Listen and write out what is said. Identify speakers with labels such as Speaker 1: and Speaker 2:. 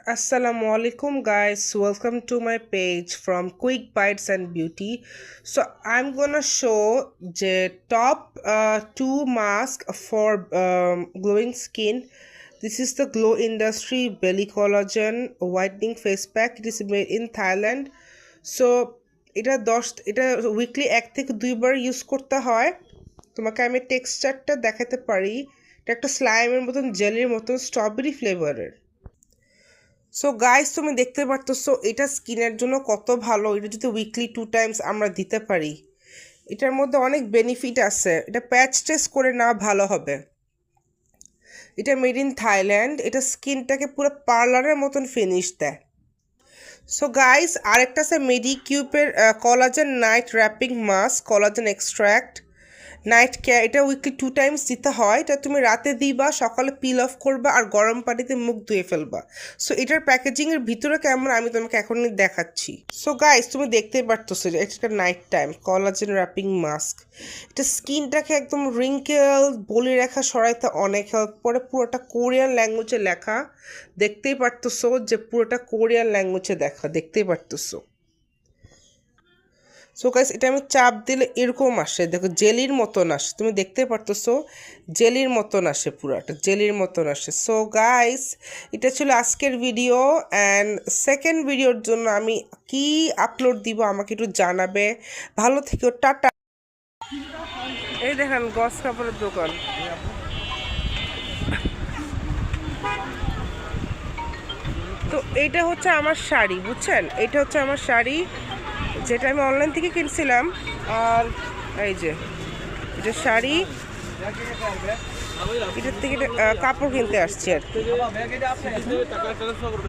Speaker 1: Assalamualaikum guys, welcome to my page from Quick Bites and Beauty. So I'm gonna show the top two mask for glowing skin. This is the Glow Industry Belly Collagen Whitening Face Pack. It is made in Thailand. So এটা weekly 1 থেকে 2 bar use করতে হয়। তোমাকে আমি টেক্সচারটা দেখাতে পারি। এটা একটা স্লাইমের মতন জেলির মতন স্ট্রবেরি ফ্লেভারের। সো গাইস তুমি দেখতে পারতেছো এটা স্কিনের জন্য কত ভালো। এটা যদি উইকলি 2 টাইমস আমরা দিতে পারি, এটার মধ্যে অনেক বেনিফিট আছে। এটা প্যাচ টেস্ট করে না ভালো হবে। এটা মেড ইন থাইল্যান্ড। এটা স্কিনটাকে পুরো পার্লারের মতন ফিনিশ দেয়। সো গাইস আরেকটা আছে মেডিকিউবের collagen night wrapping mask, collagen extract night care. এটা উইকলি 2 টাইমস দিতে হয়। এটা তুমি রাতে দিবা, সকালে পিল অফ করবা আর গরম পানিতে মুখ ধুয়ে ফেলবা। সো এটার প্যাকেজিংয়ের ভিতরে কেমন আমি তোমাকে এখনই দেখাচ্ছি। সো গাইস তুমি দেখতেই পারতেছো যে এটা একটা night time collagen wrapping mask. এটা স্কিনটাকে একদম রিঙ্কেল বলি রেখা সরাইতে অনেক হেল্প করে। পুরোটা কোরিয়ান ল্যাঙ্গুয়েজে লেখা, দেখতেই পারতেছো যে পুরোটা কোরিয়ান ল্যাঙ্গুয়েজে দেখতেই পারতেছো। সো গাইস এটা আমি চাপ দিলে এরকম আসে, দেখো জেলির মতন আসে। তুমি দেখতে পারতেছো জেলির মতন আসে, পুরাটা জেলির মতন আসে। সো গাইস এটা ছিল আজকের ভিডিও। অ্যান্ড সেকেন্ড ভিডিওর জন্য আমি কি আপলোড দিব আমাকে একটু জানাবে। ভালো থেকো, টাটা। এই দেখেন গস কাপড়ের দোকান। তো এইটা হচ্ছে আমার শাড়ি, বুঝছেন? এটা হচ্ছে আমার শাড়ি যেটা আমি অনলাইন থেকে কিনছিলাম। আর এই যে এটা শাড়ি, এটার থেকে কাপড় কিনতে আসছি আর কি।